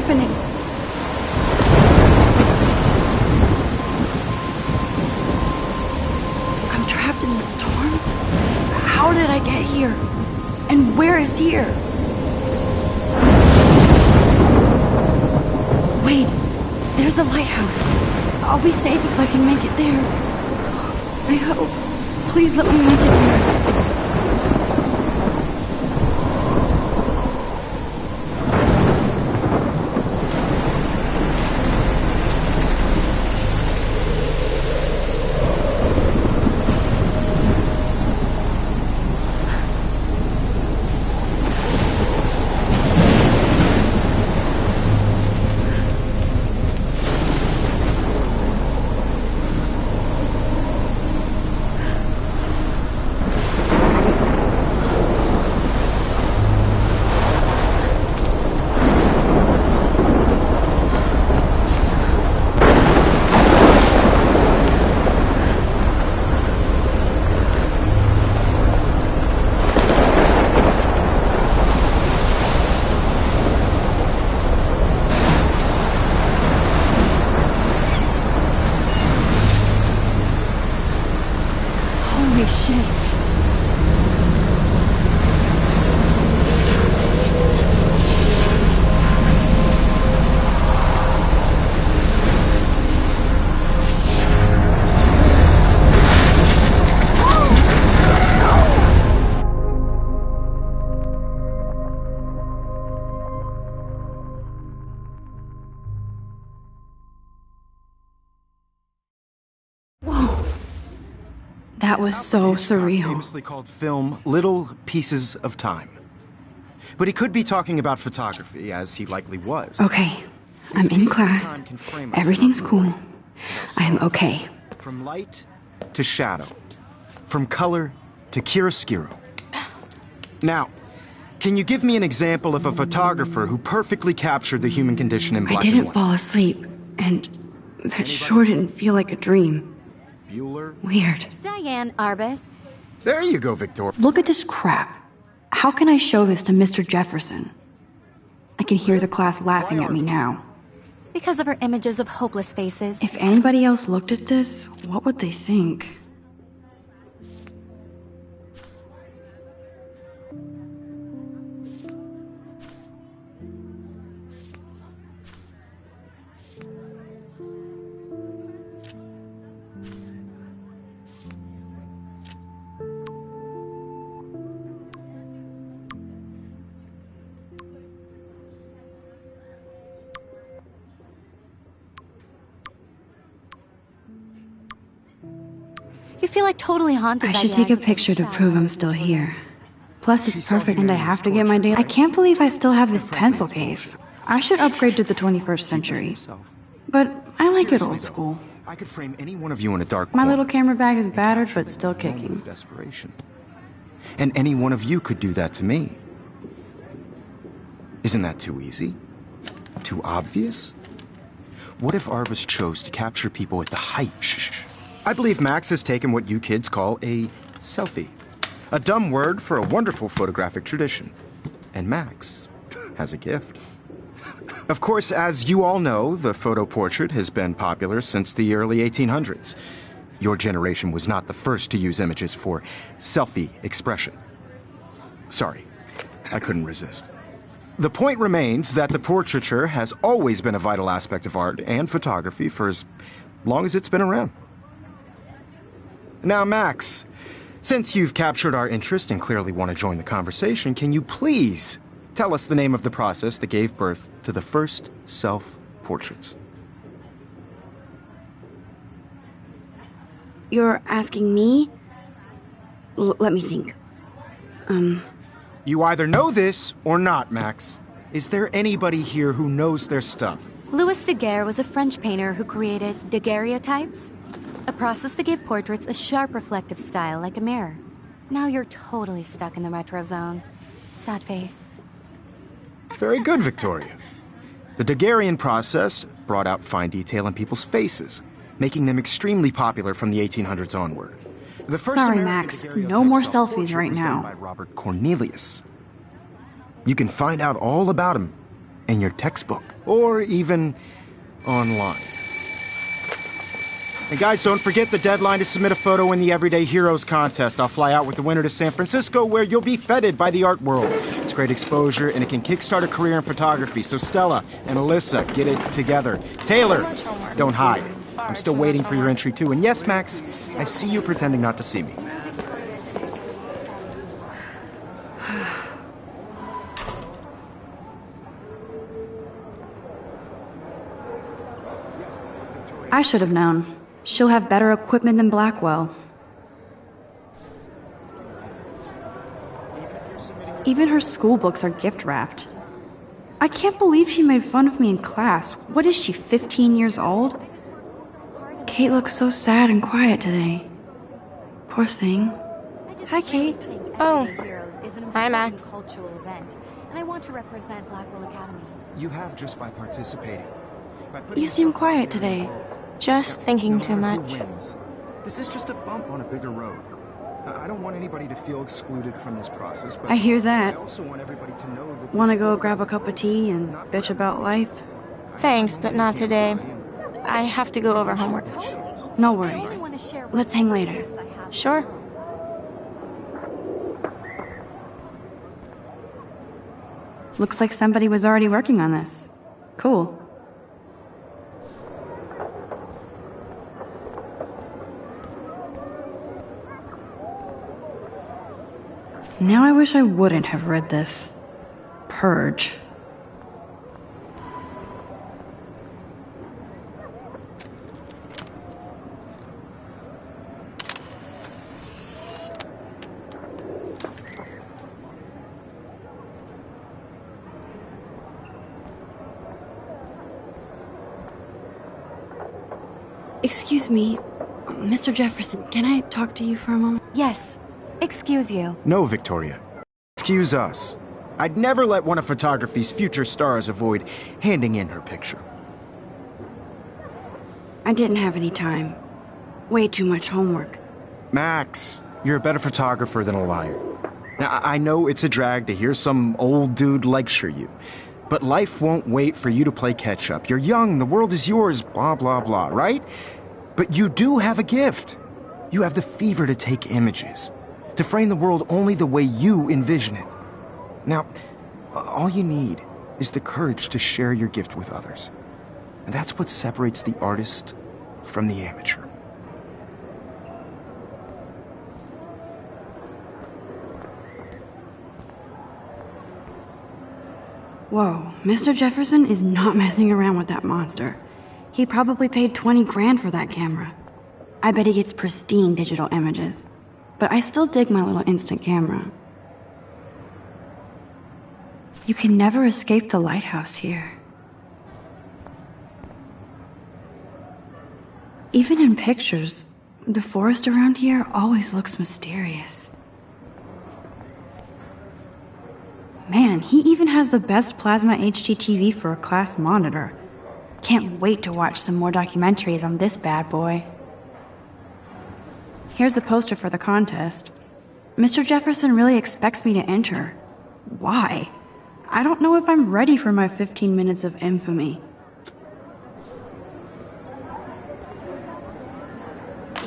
happening? I'm trapped in a storm? How did I get here? And where is here? Wait, there's the lighthouse. I'll be safe if I can make it there. I hope. Please let me make it there. Holy shit. That was so surreal. Famously called film Little Pieces of Time. But he could be talking about photography, as he likely was. Okay, I'm in class. Everything's cool. I'm okay. From light to shadow. From color to chiaroscuro. Now, can you give me an example of a photographer who perfectly captured the human condition in black and I didn't white? fall asleep, and that sure didn't feel like a dream. Bueller? Weird. Diane Arbus. There you go, Victoria. Look at this crap. How can I show this to Mr. Jefferson? I can hear the class laughing at me now. Because of her images of hopeless faces. If anybody else looked at this, what would they think? You feel like totally haunted I by should the take a eyes of picture to the prove I'm sad still children. here. Plus, it's perfect and I have to get my daily. daily. I can't believe I still have this pencil case. I should upgrade to the 21st century. But I like it old school. I could frame any one of you in a dark My corner. little camera bag is and battered capture but still the moment kicking. of desperation. And any one of you could do that to me. Isn't that too easy? Too obvious? What if Arbus chose to capture people at the height? Shh. I believe Max has taken what you kids call a selfie. A dumb word for a wonderful photographic tradition. And Max has a gift. Of course, as you all know, the photo portrait has been popular since the early 1800s. Your generation was not the first to use images for selfie expression. Sorry, I couldn't resist. The point remains that the portraiture has always been a vital aspect of art and photography for as long as it's been around. Now, Max, since you've captured our interest and clearly want to join the conversation, can you please tell us the name of the process that gave birth to the first self-portraits? You're asking me? Let me think. You either know this or not, Max. Is there anybody here who knows their stuff? Louis Daguerre was a French painter who created daguerreotypes, a process that gave portraits a sharp reflective style like a mirror. Now you're totally stuck in the retro zone. Sad face. Very good, Victoria. The Daguerrean process brought out fine detail in people's faces, making them extremely popular from the 1800s onward. The first Sorry, American Max. daguerreotype No more self-portrait selfies right was done now. by Robert Cornelius. You can find out all about him in your textbook, or even online. And guys, don't forget the deadline to submit a photo in the Everyday Heroes contest. I'll fly out with the winner to San Francisco, where you'll be feted by the art world. It's great exposure, and it can kickstart a career in photography. So Stella and Alyssa, get it together. Taylor, don't hide. I'm still waiting for your entry, too. And yes, Max, I see you pretending not to see me. I should have known. She'll have better equipment than Blackwell. Even her school books are gift-wrapped. I can't believe she made fun of me in class. What is she, 15 years old? Kate looks so sad and quiet today. Poor thing. Hi, Kate. Oh. Hi, Max. Cultural event, and I want to represent Blackwell Academy. You have just by participating. You seem quiet today. Just thinking too much. This is just a bump on a bigger road. I don't want anybody to feel excluded from this process, but I hear that. I also want everybody to know that Want to go grab a cup of tea and bitch about life? Thanks, but not today. I have to go over homework. No worries. Let's hang later. Sure. Looks like somebody was already working on this. Cool. Now I wish I wouldn't have read this. Purge. Excuse me, Mr. Jefferson, can I talk to you for a moment? Yes. Excuse you. No, Victoria. Excuse us. I'd never let one of photography's future stars avoid handing in her picture. I didn't have any time. Way too much homework. Max, you're a better photographer than a liar. Now, I know it's a drag to hear some old dude lecture you, but life won't wait for you to play catch-up. You're young, the world is yours, blah, blah, blah, right? But you do have a gift. You have the fever to take images, to frame the world only the way you envision it. Now, all you need is the courage to share your gift with others. And that's what separates the artist from the amateur. Whoa, Mr. Jefferson is not messing around with that monster. He probably paid 20 grand for that camera. I bet he gets pristine digital images. But I still dig my little instant camera. You can never escape the lighthouse here. Even in pictures, the forest around here always looks mysterious. Man, he even has the best plasma HDTV for a class monitor. Can't wait to watch some more documentaries on this bad boy. Here's the poster for the contest. Mr. Jefferson really expects me to enter. Why? I don't know if I'm ready for my 15 minutes of infamy.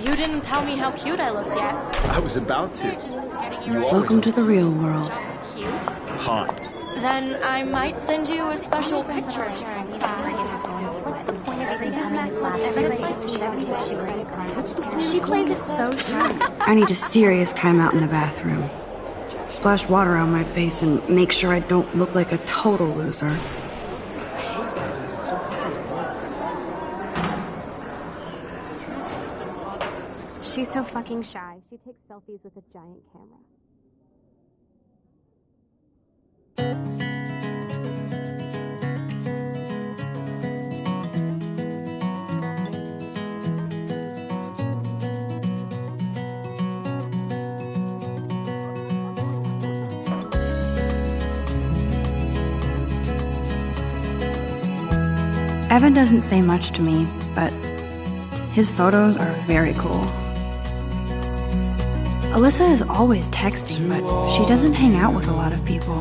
You didn't tell me how cute I looked yet. I was about to. Welcome to the real world. Just cute. Hot. Then I might send you a special picture. She plays it so shy. I need a serious timeout in the bathroom. Splash water on my face and make sure I don't look like a total loser. She's so fucking shy. She takes selfies with a giant camera. Evan doesn't say much to me, but his photos are very cool. Alyssa is always texting, but she doesn't hang out with a lot of people.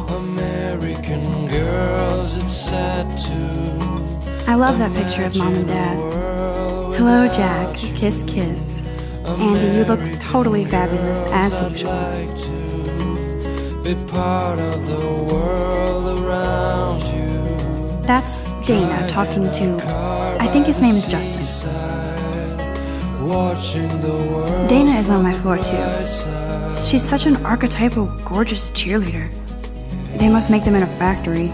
American girls, it's sad to I love that picture of Mom and Dad. Hello, Jack. Kiss, kiss. Andy, you look totally fabulous, as usual. be part of the world around you. That's Dana talking to, I think his name is Justin. Dana is on my floor too. She's such an archetypal, gorgeous cheerleader. They must make them in a factory.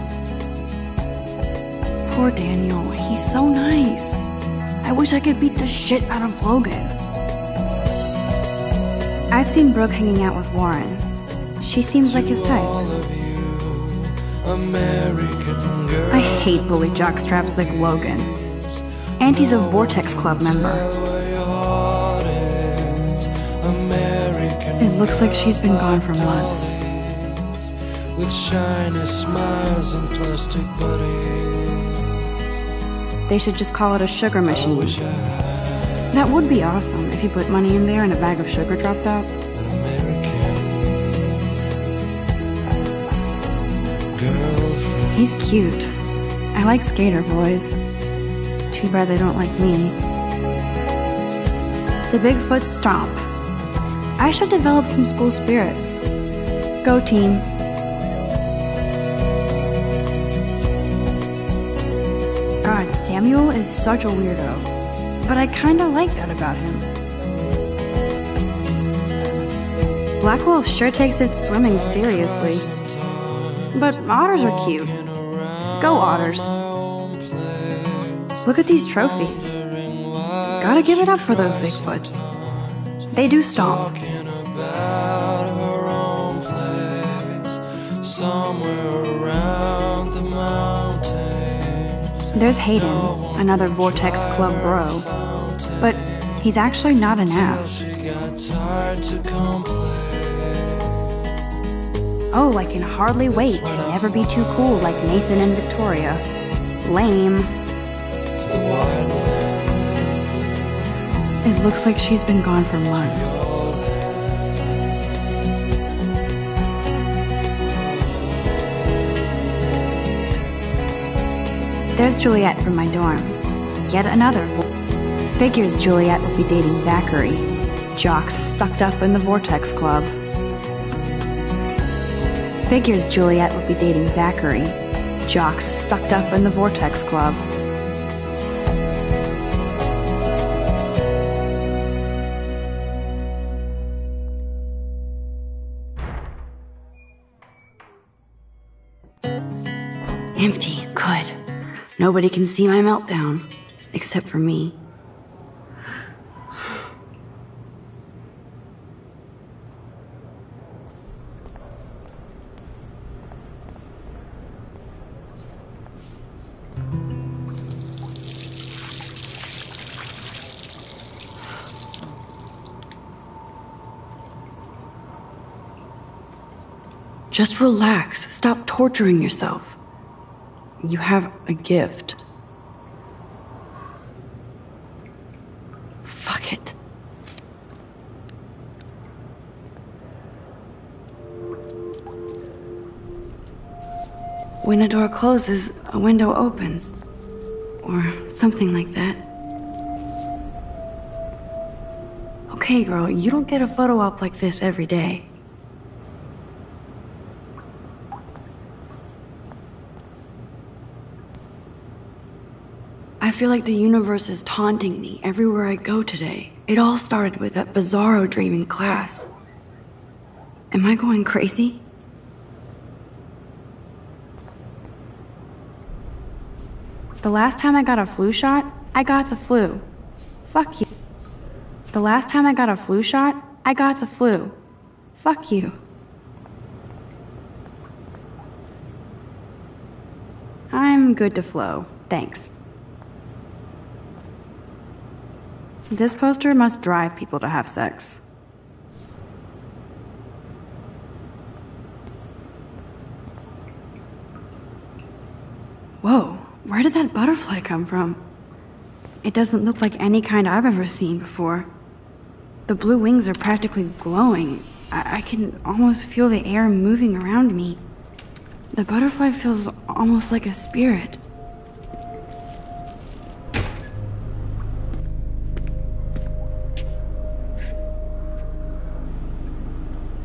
Poor Daniel, he's so nice. I wish I could beat the shit out of Logan. I've seen Brooke hanging out with Warren. She seems like his type. I hate bully jockstraps like Logan. Auntie's a Vortex Club member. It looks like she's been gone for months. With shiny smiles and plastic buddies. They should just call it a sugar machine. That would be awesome if you put money in there and a bag of sugar dropped out. He's cute. I like skater boys. Too bad they don't like me. The Bigfoot stomp. I should develop some school spirit. Go team. God, Samuel is such a weirdo. But I kinda like that about him. Blackwell sure takes its swimming seriously. But otters are cute. Go otters. Look at these trophies. Gotta give it up for those Bigfoots. They do stomp. There's Hayden, another Vortex Club bro. But he's actually not an ass. Oh, I can hardly wait to never be too cool like Nathan and Victoria. Lame. It looks like she's been gone for months. There's Juliet from my dorm. Yet another. Figures Juliet will be dating Zachary. Jocks sucked up in the Vortex Club. Figures Juliet would be dating Zachary. Jocks sucked up in the Vortex Club. Empty. Good. Nobody can see my meltdown. Except for me. Just relax. Stop torturing yourself. You have a gift. Fuck it. When a door closes, a window opens. Or something like that. Okay, girl, you don't get a photo op like this every day. I feel like the universe is taunting me everywhere I go today. It all started with that bizarro dream in class. Am I going crazy? The last time I got a flu shot, I got the flu. Fuck you. The last time I got a flu shot, I got the flu. Fuck you. I'm good to flow. Thanks. This poster must drive people to have sex. Whoa, where did that butterfly come from? It doesn't look like any kind I've ever seen before. The blue wings are practically glowing. I can almost feel the air moving around me. The butterfly feels almost like a spirit.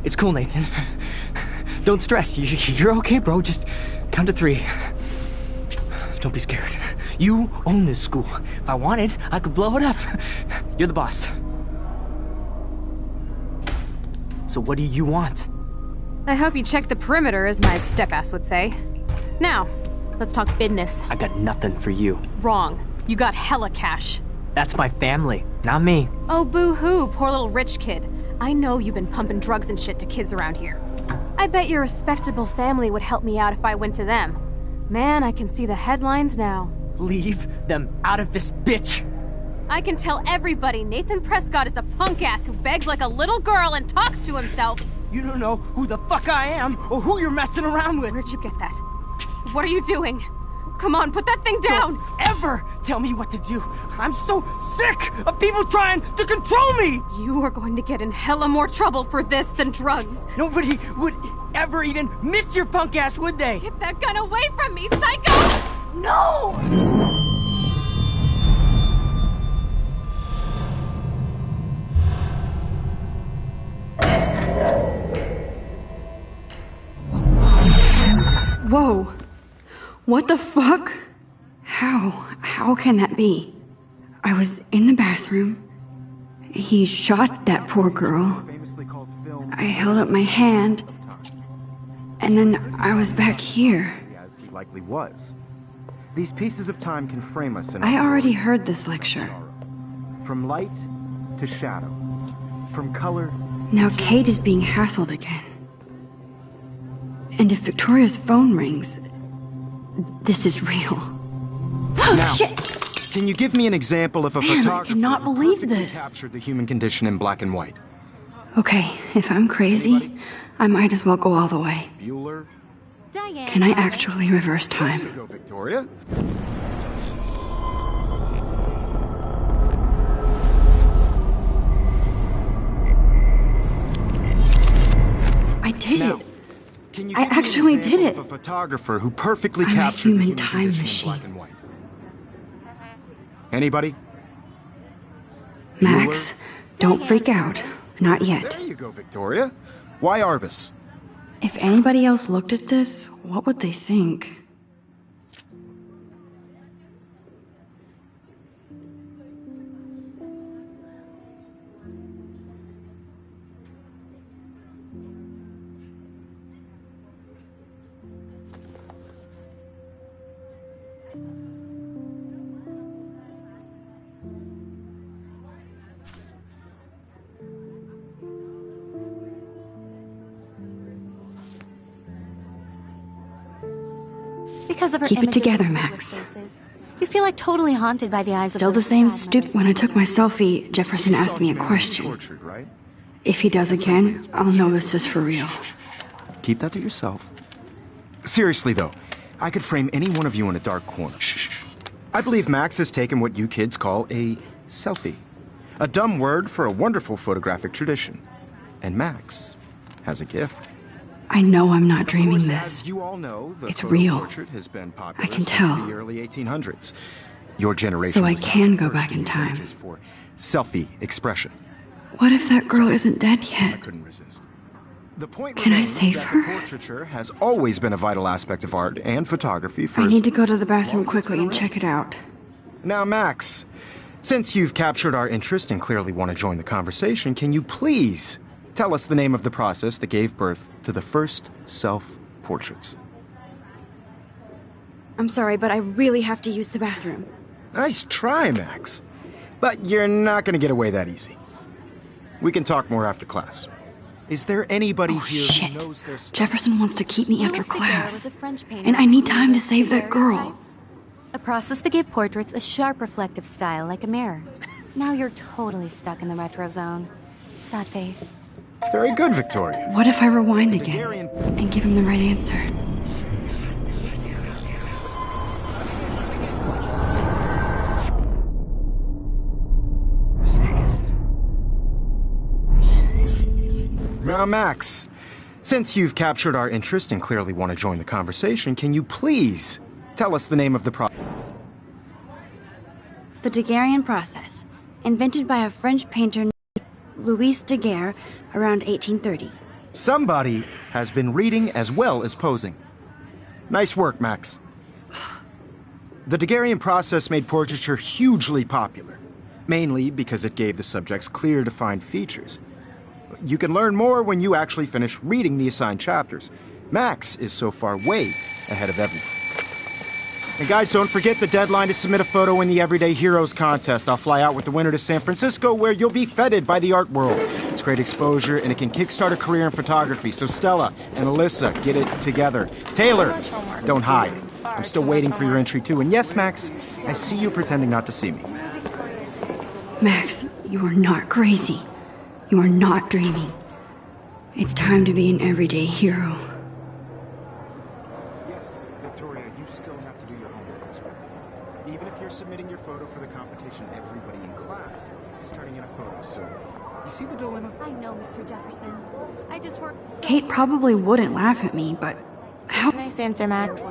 It's cool, Nathan. Don't stress. You're okay, bro. Just count to 3. Don't be scared. You own this school. If I wanted, I could blow it up. You're the boss. So what do you want? I hope you checked the perimeter, as my step-ass would say. Now, let's talk business. I got nothing for you. Wrong. You got hella cash. That's my family, not me. Oh, boo-hoo, poor little rich kid. I know you've been pumping drugs and shit to kids around here. I bet your respectable family would help me out if I went to them. Man, I can see the headlines now. Leave them out of this bitch! I can tell everybody Nathan Prescott is a punk ass who begs like a little girl and talks to himself. You don't know who the fuck I am or who you're messing around with. Where'd you get that? What are you doing? Come on, put that thing down! Don't ever tell me what to do. I'm so sick of people trying to control me! You are going to get in hella more trouble for this than drugs. Nobody would ever even miss your punk ass, would they? Get that gun away from me, psycho! No! Whoa! What the fuck? How can that be? I was in the bathroom. He shot that poor girl. I held up my hand. And then I was back here. As he likely was. These pieces of time can frame us in I our already world. heard this lecture. From light to shadow. From color. Now Kate is being hassled again. And if Victoria's phone rings, this is real. Now, Shit! can you give me an example of a Man, I photographer cannot who believe perfectly this. captured the human condition in black and white? Okay, if I'm crazy, I might as well go all the way. Bueller? Diane. Can I actually reverse There you time? go, Victoria. I did Now, it! can you I give me an actually example did it. of a photographer who perfectly I'm a captured human the human time condition machine. in black and white? Anybody? Max, don't freak out. Not yet. There you go, Victoria. Why Arbus? If anybody else looked at this, what would they think? Because of her Keep it images together, of Max. hopeless places, you feel like totally haunted by the eyes Still of the those same sad stoop mothers when I and took my children. selfie. Jefferson asked me a question. Tortured, right? If he does again, I'll know this is for real. Keep that to yourself. Seriously, though, I could frame any one of you in a dark corner. Shh. I believe Max has taken what you kids call a selfie. A dumb word for a wonderful photographic tradition. And Max has a gift. I know I'm not Of dreaming course, this. As you all know, the It's photo real. portrait has been popular I can since tell. the early 1800s. Your generation So I was can the go first back to in use time. images for selfie expression. What if that girl isn't dead I yet? couldn't resist. The point Can I remains save that her? the portraiture has always been a vital aspect of art and photography for I as need to go to the long bathroom as it's quickly been and around. check it out. Now, Max, since you've captured our interest and clearly want to join the conversation, can you please tell us the name of the process that gave birth to the first self-portraits? I'm sorry, but I really have to use the bathroom. Nice try, Max. But you're not going to get away that easy. We can talk more after class. Is there anybody Oh, here shit. who knows their stuff? Jefferson wants to keep me after Louis Daguerre class. was a French painter And I need who time to created save that girl. daguerreotypes, a process that gave portraits a sharp reflective style like a mirror. Now you're totally stuck in the retro zone. Sad face. Very good, Victoria. What if I rewind again Daguerrean- and give him the right answer? Now, Max, Since you've captured our interest and clearly want to join the conversation, can you please tell us the name of the product? The Daguerrean process, invented by a French painter named Louis Daguerre around 1830. Somebody has been reading as well as posing. Nice work, Max. The Daguerrean process made portraiture hugely popular, mainly because it gave the subjects clear, defined features. You can learn more when you actually finish reading the assigned chapters. Max is so far way ahead of everyone. And guys, don't forget the deadline to submit a photo in the Everyday Heroes contest. I'll fly out with the winner to San Francisco, where you'll be feted by the art world. It's great exposure, and it can kickstart a career in photography. So Stella and Alyssa, get it together. Taylor, don't hide. I'm still waiting for your entry too. And yes, Max, I see you pretending not to see me. Max, you are not crazy. You are not dreaming. It's time to be an everyday hero. Yes, Victoria, you still have to do your homework this week. Even if you're submitting your photo for the competition, everybody in class is turning in a photo, so you see the dilemma? I know, Mr. Jefferson. I just worked so Kate hard. probably wouldn't laugh at me, but how... Nice answer, Max.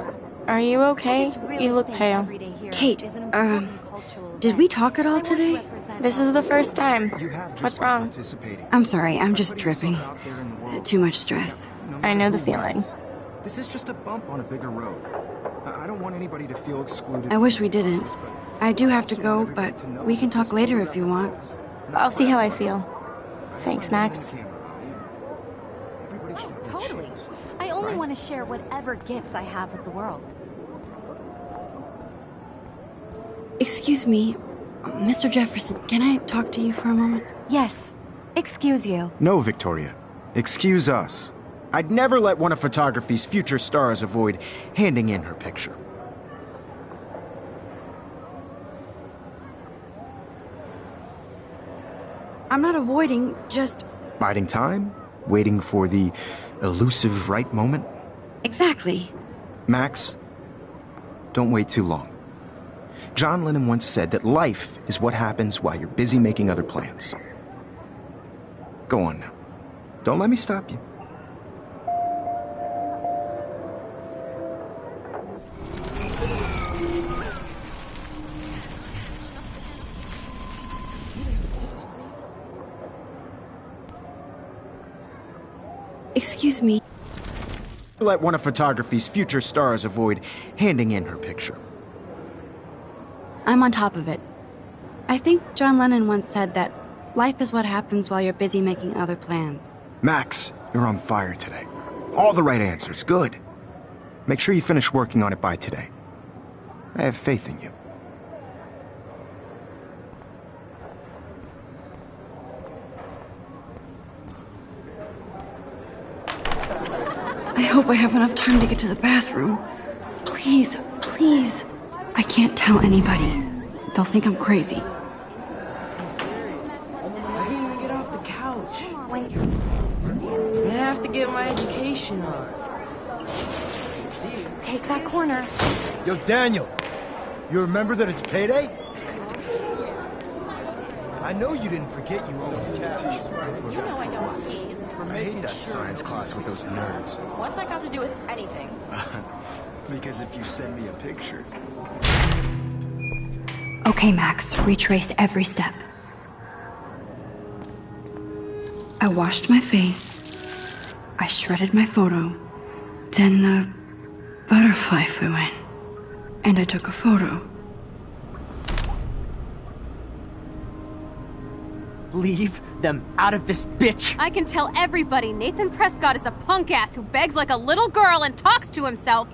Are you I okay? just really You look think pale. Everyday Heroes Kate, is an important cultural did event. we talk at I all want to today? represent This is the first time. You have just What's by wrong? participating. I'm sorry, I'm just Put yourself dripping. out there in the world. Too much stress. No I matter know the who feeling. wins, this is just a bump on a bigger road. I don't want anybody to feel excluded. I wish from we this didn't. process, but I do have to also go, want but everybody to know we can that talk this later photo if you that want. matters. I'll see how I feel. I Thanks, don't want Max. it in the camera eye. Everybody should have their Totally. chance. I only Right? want to share whatever gifts I have with the world. Excuse me, Mr. Jefferson, can I talk to you for a moment? Yes. Excuse you. No, Victoria. Excuse us. I'd never let one of photography's future stars avoid handing in her picture. I'm not avoiding, just... Biding time? Waiting for the elusive right moment? Exactly. Max, don't wait too long. John Lennon once said that life is what happens while you're busy making other plans. Go on now. Don't let me stop you. Excuse me. Let one of photography's future stars avoid handing in her picture. I'm on top of it. I think John Lennon once said that life is what happens while you're busy making other plans. Max, you're on fire today. All the right answers. Good. Make sure you finish working on it by today. I have faith in you. I hope I have enough time to get to the bathroom. Please, please. I can't tell anybody. They'll think I'm crazy. I can't even get off the couch. Wait. I have to get my education on. Take that corner. Yo, Daniel, you remember that it's payday? I know you didn't forget you owe us cash. You know I don't tease. I hate that science class with those nerds. What's that got to do with anything? Because if you send me a picture... Okay, Max, retrace every step. I washed my face. I shredded my photo. Then the butterfly flew in. And I took a photo. Leave them out of this bitch! I can tell everybody Nathan Prescott is a punk ass who begs like a little girl and talks to himself.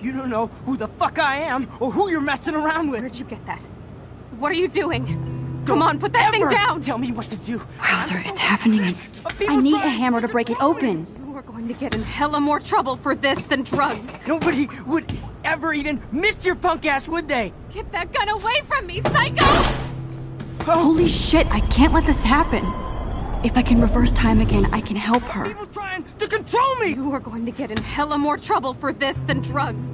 You don't know who the fuck I am or who you're messing around with. Where'd you get that? What are you doing? Come Don't on, put that thing ever down! Tell me what to do. Wowzer, it's happening. I need a hammer to break it open. You are going to get in hella more trouble for this than drugs. Nobody would ever even miss your punk ass, would they? Get that gun away from me, psycho! Holy shit, I can't let this happen. If I can reverse time again, I can help her. People trying to control me! You are going to get in hella more trouble for this than drugs.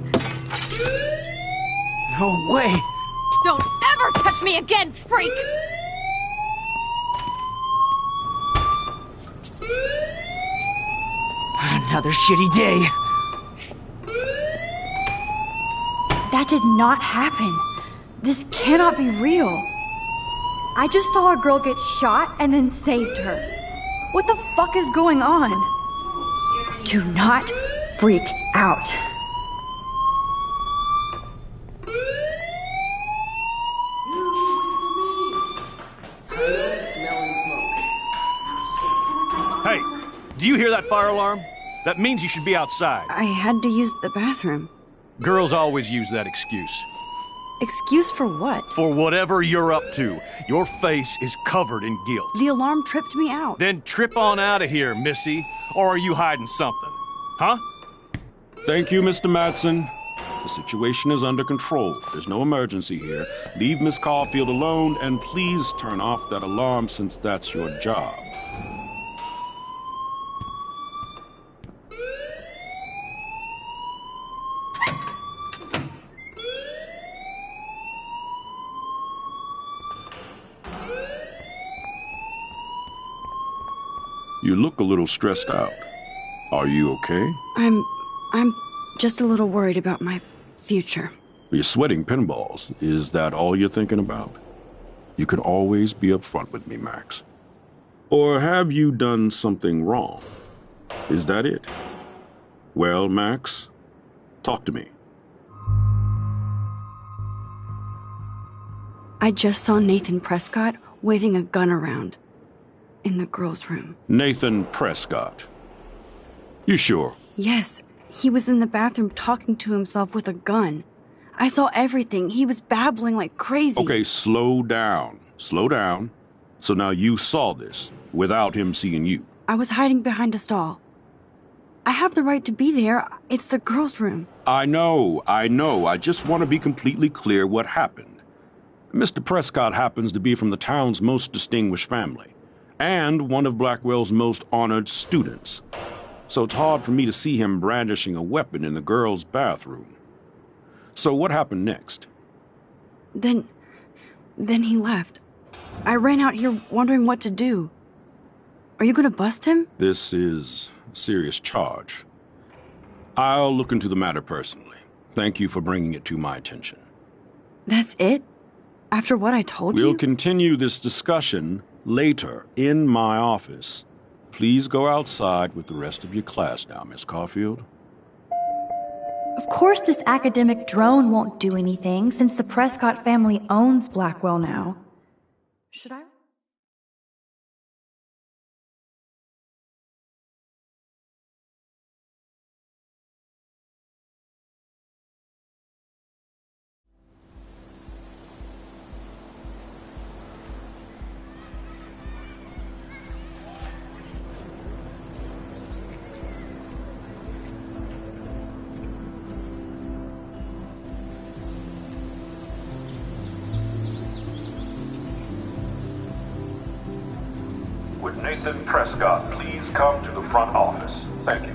No way! Don't ever touch me again, freak! Another shitty day. That did not happen. This cannot be real. I just saw a girl get shot and then saved her. What the fuck is going on? Do not freak out. Hey, do you hear that fire alarm? That means you should be outside. I had to use the bathroom. Girls always use that excuse. Excuse for what? For whatever you're up to. Your face is covered in guilt. The alarm tripped me out. Then trip on out of here, Missy. Or are you hiding something? Huh? Thank you, Mr. Madsen. The situation is under control. There's no emergency here. Leave Miss Caulfield alone, and please turn off that alarm since that's your job. You look a little stressed out. Are you okay? I'm just a little worried about my future. You're sweating pinballs. Is that all you're thinking about? You can always be upfront with me, Max. Or have you done something wrong? Is that it? Well, Max, talk to me. I just saw Nathan Prescott waving a gun around in the girls' room. Nathan Prescott. You sure? Yes, he was in the bathroom talking to himself with a gun. I saw everything. He was babbling like crazy. Okay, slow down. Slow down. So now you saw this without him seeing you. I was hiding behind a stall. I have the right to be there. It's the girls' room. I know. I just want to be completely clear what happened. Mr. Prescott happens to be from the town's most distinguished family, and one of Blackwell's most honored students. So it's hard for me to see him brandishing a weapon in the girls' bathroom. So what happened next? Then he left. I ran out here wondering what to do. Are you gonna bust him? This is a serious charge. I'll look into the matter personally. Thank you for bringing it to my attention. That's it? After what I told you? We'll continue this discussion later in my office. Please go outside with the rest of your class now, Miss Caulfield. Of course this academic drone won't do anything since the Prescott family owns Blackwell now. Should I? Would Nathan Prescott please come to the front office? Thank you.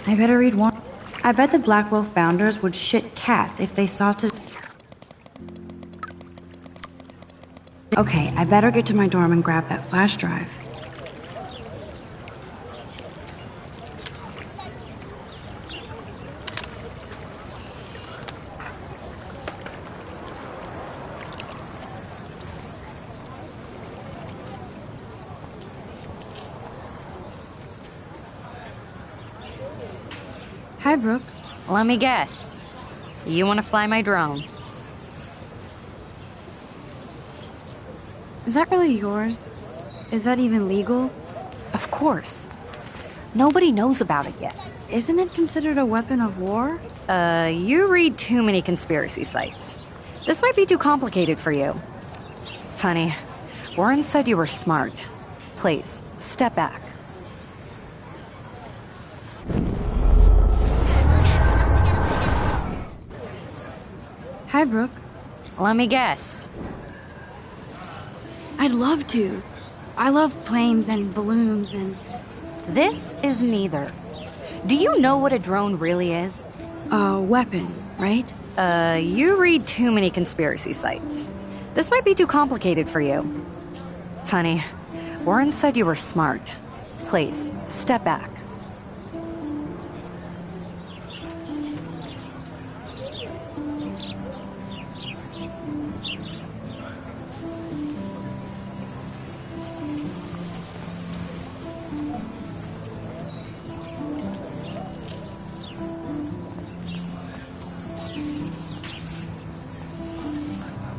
I better read one. I bet the Blackwell founders would shit cats if they sought to... Okay, I better get to my dorm and grab that flash drive. Hi, Brooke. Let me guess. You want to fly my drone? Is that really yours? Is that even legal? Of course. Nobody knows about it yet. Isn't it considered a weapon of war? You read too many conspiracy sites. This might be too complicated for you. Funny, Warren said you were smart. Please, step back. Hi, Brooke. Let me guess. I'd love to. I love planes and balloons and... This is neither. Do you know what a drone really is? A weapon, right? You read too many conspiracy sites. This might be too complicated for you. Funny, Warren said you were smart. Please, step back.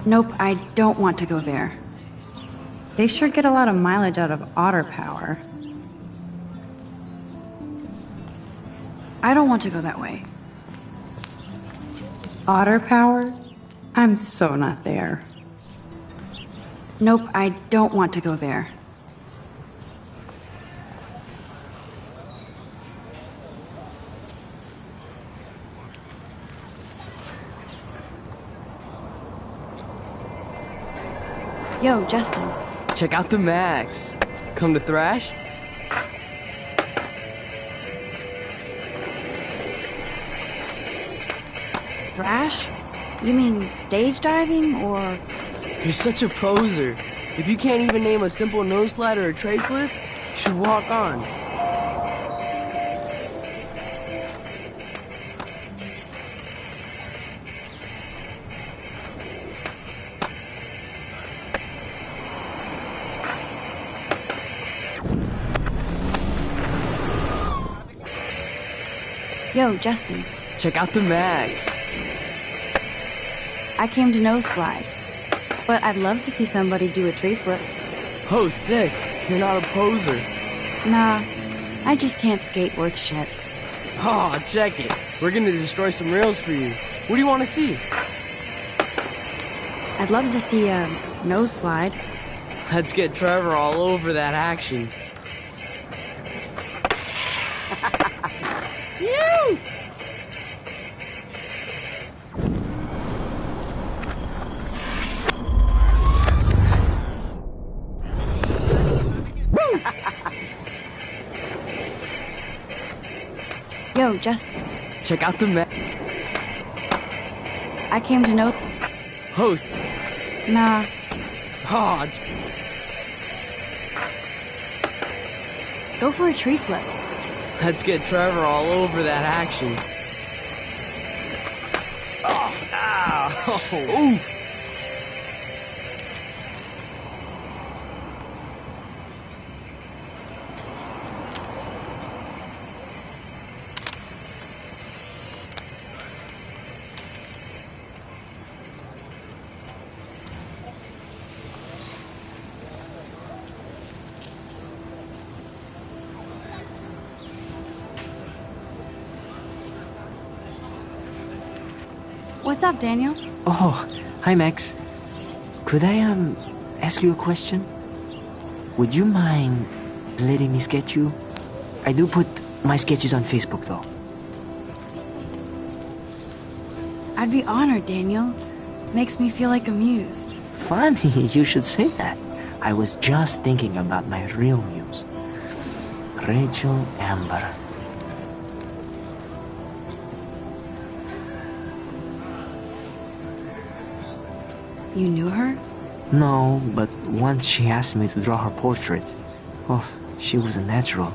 Nope, I don't want to go there. They sure get a lot of mileage out of otter power. I don't want to go that way. Otter power? I'm so not there. Nope, I don't want to go there. Yo, Justin. Check out the Max. Come to thrash? Thrash? You mean stage diving, or...? You're such a poser. If you can't even name a simple nose slide or a tray flip, you should walk on. Yo, Justin. Check out the Max. I came to nose slide, but I'd love to see somebody do a tree flip. Oh, sick. You're not a poser. Nah, I just can't skate worth shit. Oh, check it. We're gonna destroy some rails for you. What do you want to see? I'd love to see a nose slide. Let's get Trevor all over that action. You! Yo, just... Check out the map. I came to know... Host. Nah. Oh, go for a tree flip. Let's get Trevor all over that action. Oh, ow. Ooh. What's up, Daniel? Oh, hi, Max. Could I, ask you a question? Would you mind letting me sketch you? I do put my sketches on Facebook, though. I'd be honored, Daniel. Makes me feel like a muse. Funny, you should say that. I was just thinking about my real muse. Rachel Amber. You knew her? No, but once she asked me to draw her portrait. Oh, she was a natural.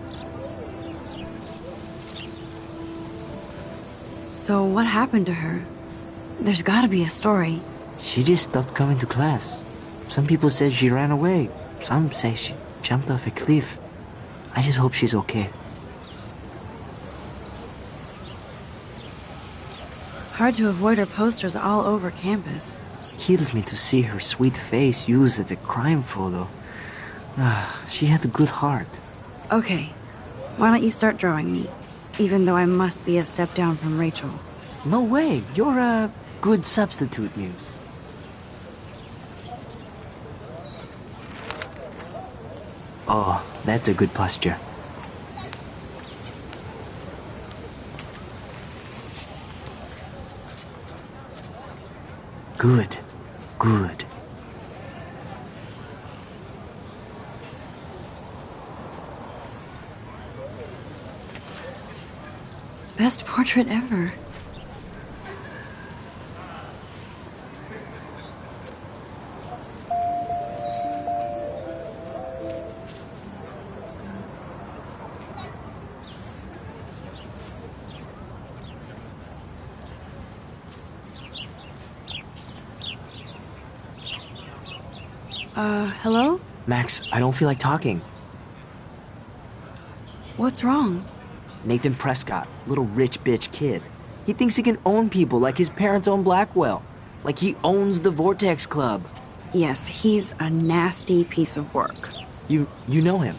So what happened to her? There's gotta be a story. She just stopped coming to class. Some people said she ran away. Some say she jumped off a cliff. I just hope she's okay. Hard to avoid her posters all over campus. Kills me to see her sweet face used as a crime photo. She had a good heart. Okay, why don't you start drawing me? Even though I must be a step down from Rachel. No way, you're a good substitute, Muse. Oh, that's a good posture. Good, good. Best portrait ever. Hello? Max, I don't feel like talking. What's wrong? Nathan Prescott, little rich bitch kid. He thinks he can own people like his parents own Blackwell. Like he owns the Vortex Club. Yes, he's a nasty piece of work. You know him?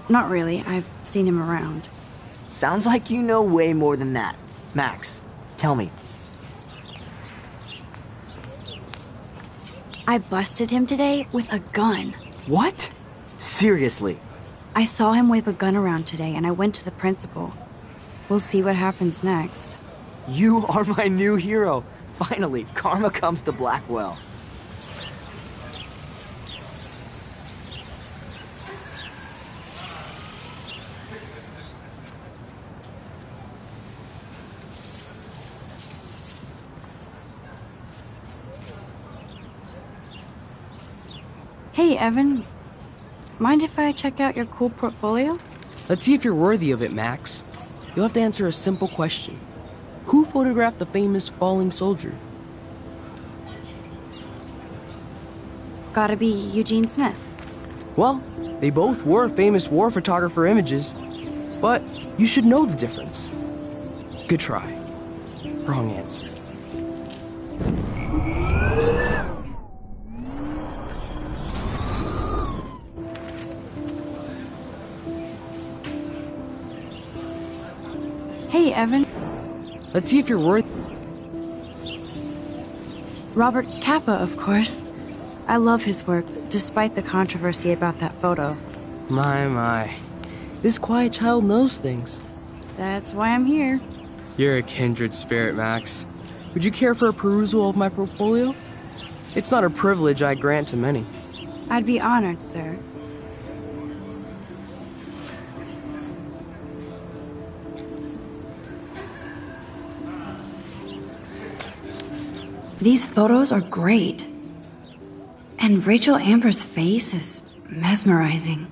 Not really. I've seen him around. Sounds like you know way more than that. Max, tell me. I busted him today with a gun. What? Seriously? I saw him wave a gun around today and I went to the principal. We'll see what happens next. You are my new hero. Finally, karma comes to Blackwell. Hey, Evan. Mind if I check out your cool portfolio? Let's see if you're worthy of it, Max. You'll have to answer a simple question. Who photographed the famous falling soldier? Gotta be Eugene Smith. Well, they both were famous war photographer images. But you should know the difference. Good try. Wrong answer. Hey, Evan. Let's see if you're worth. Robert Capa, of course. I love his work, despite the controversy about that photo. My. This quiet child knows things. That's why I'm here. You're a kindred spirit, Max. Would you care for a perusal of my portfolio? It's not a privilege I grant to many. I'd be honored, sir. These photos are great. And Rachel Amber's face is mesmerizing.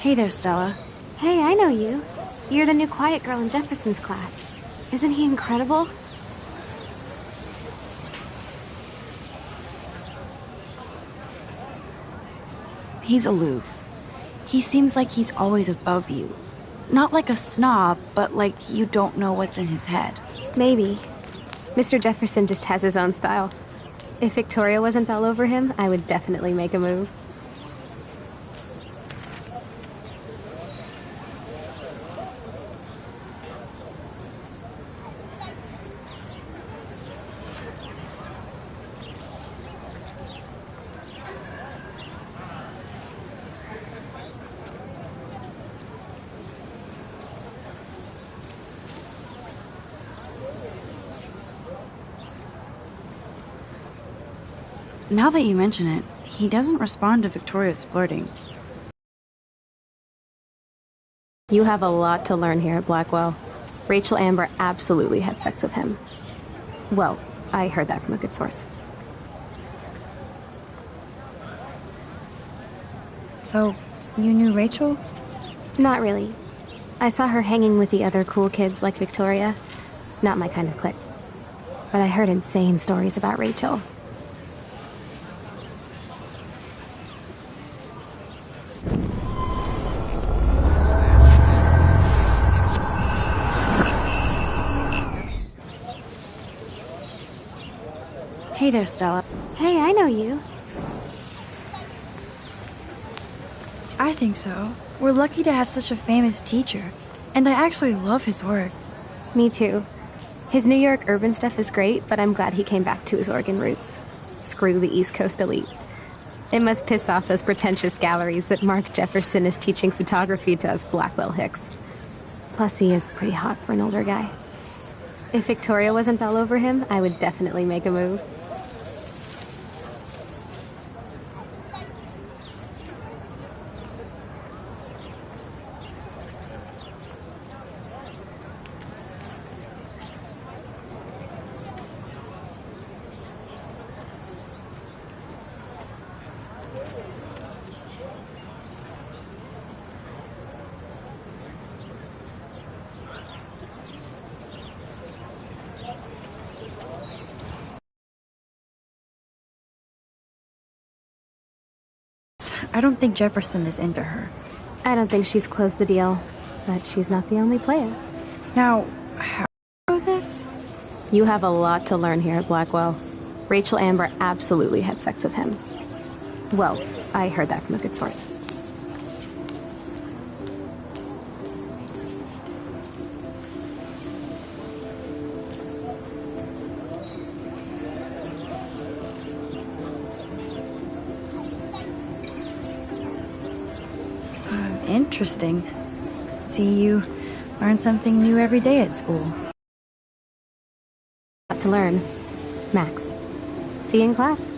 Hey there, Stella. Hey, I know you. You're the new quiet girl in Jefferson's class. Isn't he incredible? He's aloof. He seems like he's always above you. Not like a snob, but like you don't know what's in his head. Maybe. Mr. Jefferson just has his own style. If Victoria wasn't all over him, I would definitely make a move. Now that you mention it, he doesn't respond to Victoria's flirting. You have a lot to learn here at Blackwell. Rachel Amber absolutely had sex with him. Well, I heard that from a good source. So, you knew Rachel? Not really. I saw her hanging with the other cool kids like Victoria. Not my kind of clique. But I heard insane stories about Rachel. Hey there, Stella. Hey, I know you. I think so. We're lucky to have such a famous teacher. And I actually love his work. Me too. His New York urban stuff is great, but I'm glad he came back to his Oregon roots. Screw the East Coast elite. It must piss off those pretentious galleries that Mark Jefferson is teaching photography to us Blackwell hicks. Plus, he is pretty hot for an older guy. If Victoria wasn't all over him, I would definitely make a move. I don't think Jefferson is into her. I don't think she's closed the deal, but she's not the only player. Now, how do you know this? You have a lot to learn here at Blackwell. Rachel Amber absolutely had sex with him. Well, I heard that from a good source. Interesting. See, you learn something new every day at school. Lot to learn. Max. See you in class.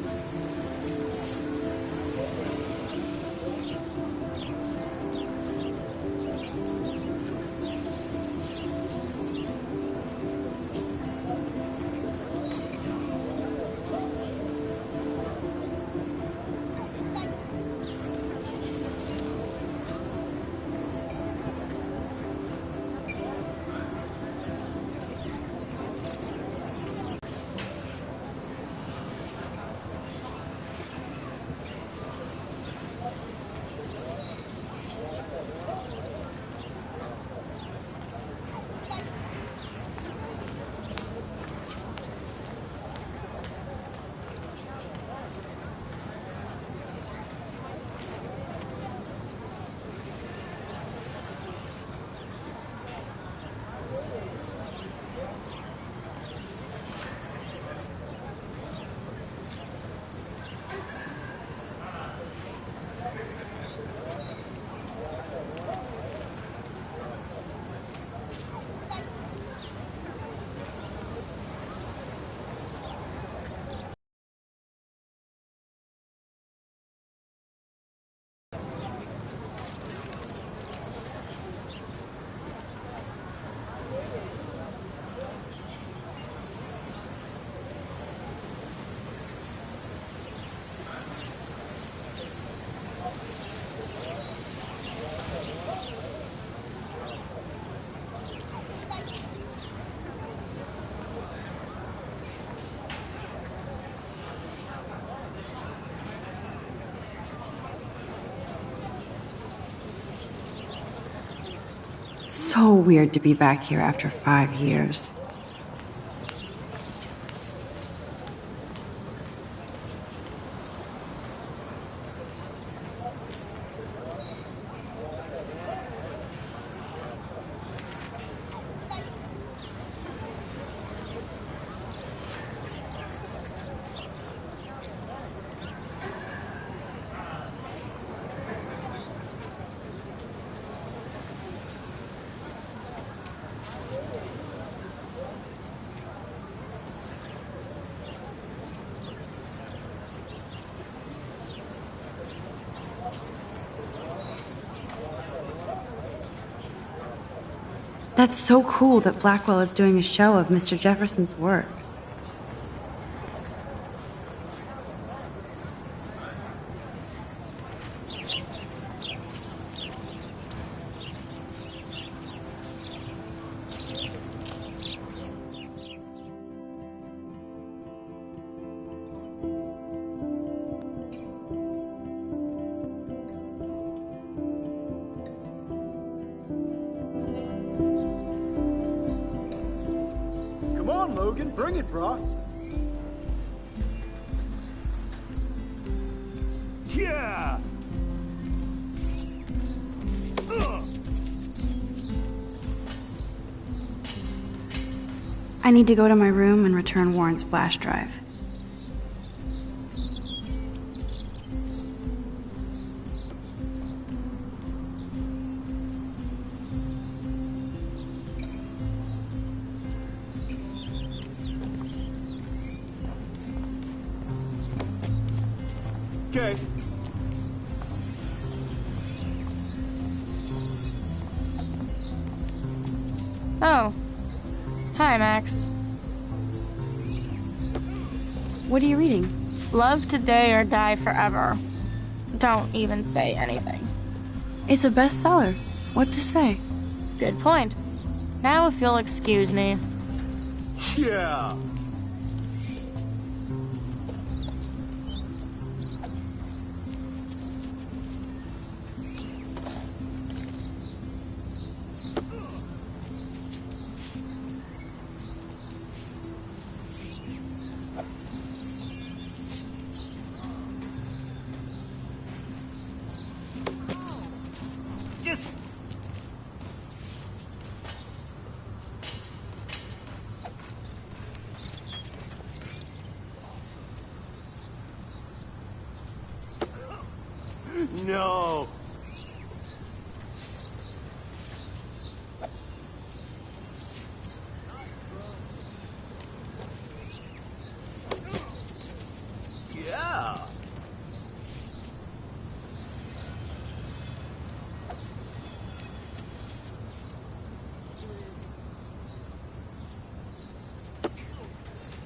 So weird to be back here after 5 years. That's so cool that Blackwell is doing a show of Mr. Jefferson's work. Come on, Logan, bring it, brah. Yeah! I need to go to my room and return Warren's flash drive. Okay. Oh. Hi, Max. What are you reading? Love today or die forever. Don't even say anything. It's a bestseller. What to say? Good point. Now if you'll excuse me. Yeah! Just... No! Yeah!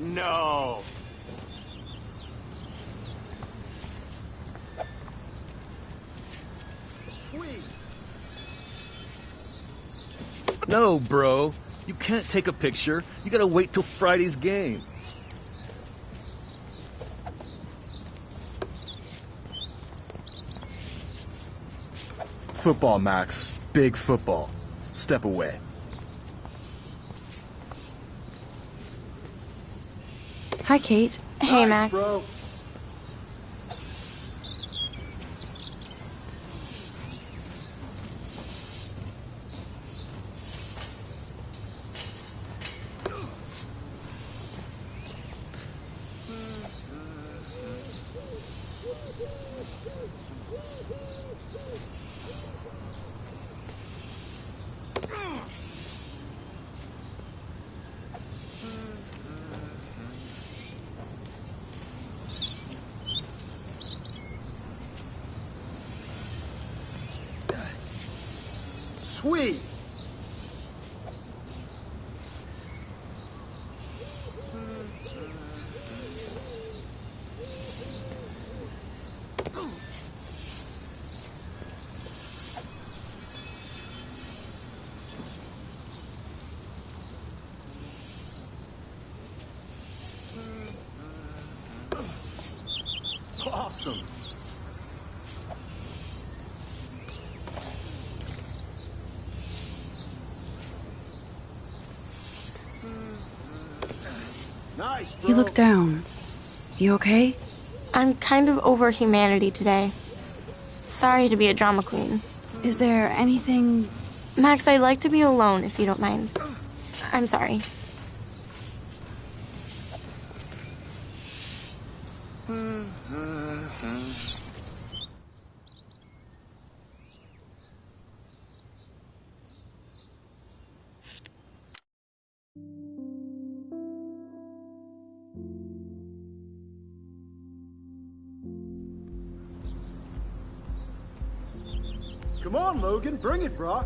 No! No, bro. You can't take a picture. You gotta wait till Friday's game. Football, Max. Big football. Step away. Hi, Kate. Hey, Max. Bro. Sweet! Awesome! Nice, bro. You look down. You okay? I'm kind of over humanity today. Sorry to be a drama queen. Is there anything... Max, I'd like to be alone if you don't mind. I'm sorry. Come on, Logan, bring it, brah.